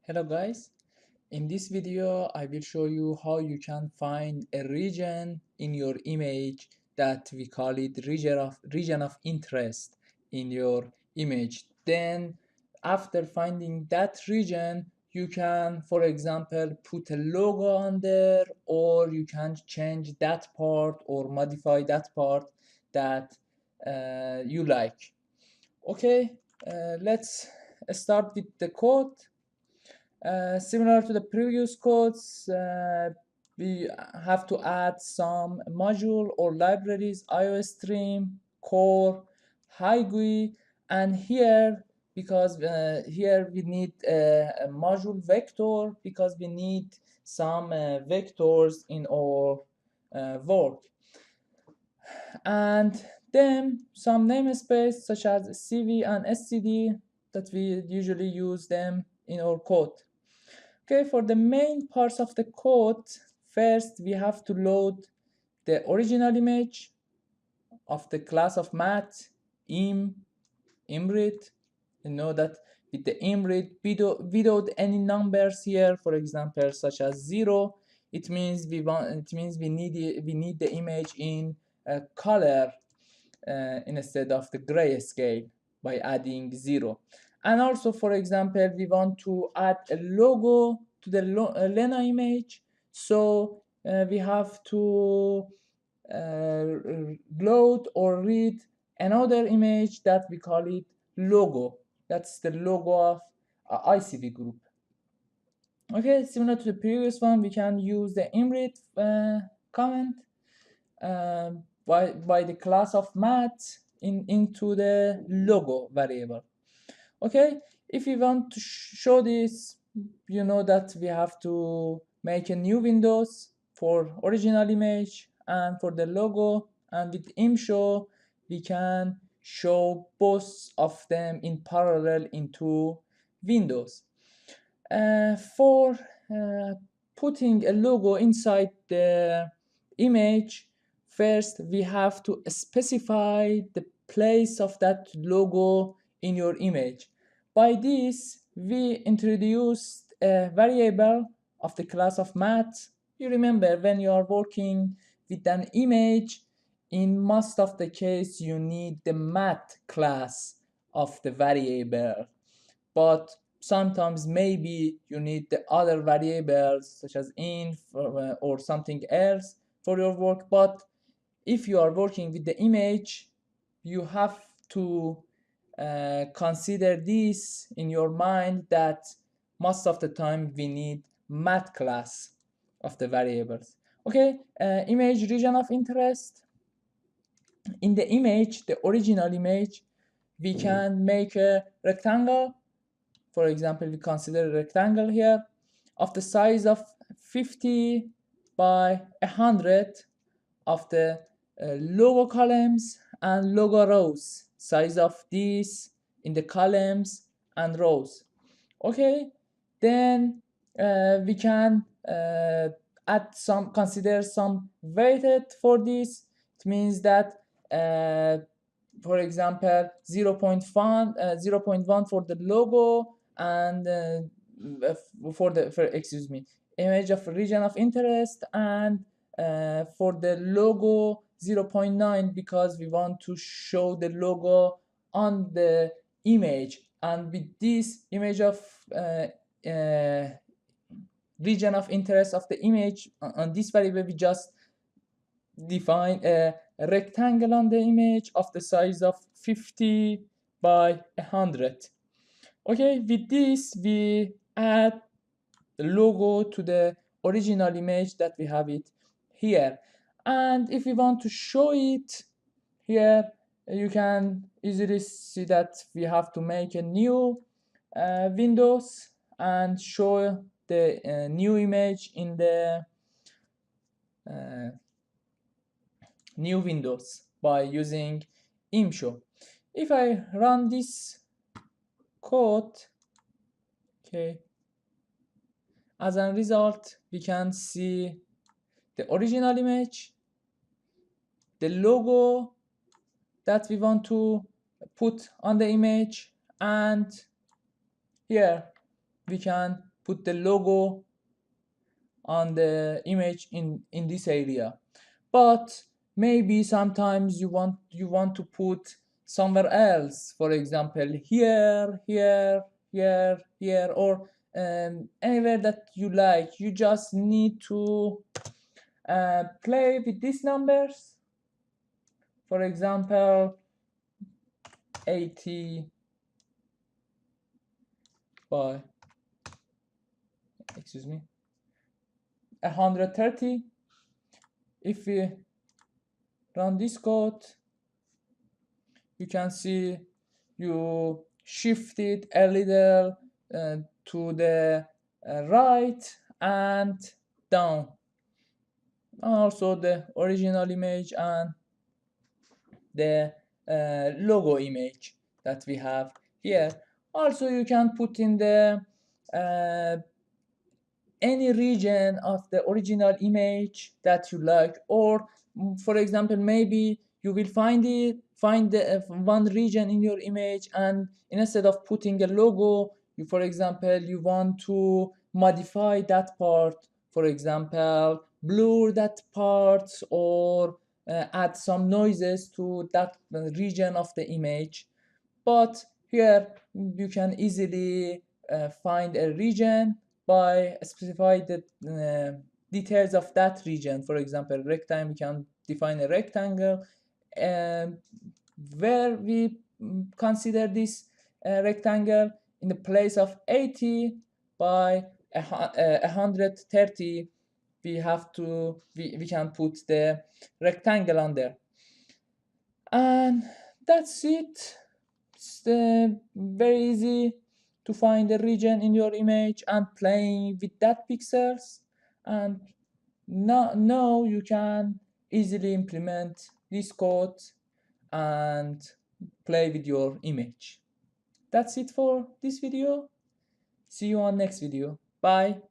Hello guys, in this video I will show you how you can find a region in your image that we call it region of interest in your image. Then after finding that region you can, for example, put a logo on there, or you can change that part or modify that part that you like. Okay, let's start with the code. Similar to the previous codes, we have to add some module or libraries: iOS stream, core, high GUI, and here, because here we need a module vector, because we need some vectors in our work, and then some namespace such as CV and STD that we usually use them in our code. Okay, for the main parts of the code, first we have to load the original image of the class of math, imread. You know that with the imread, without any numbers here, for example, such as 0, it means we need the image in color instead of the grayscale by adding 0. And also, for example, we want to add a logo to the Lena image, so we have to load or read another image that we call it logo. That's the logo of ICV group. Okay, similar to the previous one, we can use the imread comment by the class of math into the logo variable. Okay, if we want to show this, you know that we have to make a new windows for original image and for the logo, and with imshow we can show both of them in parallel into windows. For putting a logo inside the image, first we have to specify the place of that logo in your image. By this, we introduced a variable of the class of math. You remember, when you are working with an image, in most of the case you need the math class of the variable, but sometimes maybe you need the other variables such as inf or something else for your work. But if you are working with the image, you have to consider this in your mind, that most of the time we need math class of the variables. Okay, image region of interest. In the image, the original image, we can make a rectangle. For example, we consider a rectangle here of the size of 50 by 100 of the logo columns and logo rows, size of these in the columns and rows. Okay, then we can consider some weighted for this. It means that for example 0.1 for the logo, and excuse me, image of region of interest, and for the logo 0.9, because we want to show the logo on the image. And with this image of region of interest of the image on this variable, we just define a rectangle on the image of the size of 50 by 100. Okay, with this we add the logo to the original image that we have it here. And if we want to show it here, you can easily see that we have to make a new windows and show the new image in the new windows by using imshow. If I run this code, okay, as a result we can see the original image, the logo that we want to put on the image, and here we can put the logo on the image in this area. But maybe sometimes you want to put somewhere else, for example here, here, here, here, or anywhere that you like. You just need to play with these numbers. For example 80 by, excuse me, 130. If we run this code, you can see you shifted a little to the right and down. Also the original image and the logo image that we have here. Also you can put in the any region of the original image that you like, or for example maybe you will find the one region in your image, and instead of putting a logo, you, for example, you want to modify that part, for example blur that part, or add some noises to that region of the image. But here you can easily find a region by specify the details of that region. For example, rectangle, we can define a rectangle, where we consider this rectangle in the place of 80 by 130. We can put the rectangle on there, and that's it. It's very easy to find the region in your image and playing with that pixels. And now you can easily implement this code and play with your image. That's it for this video. See you on next video. Bye.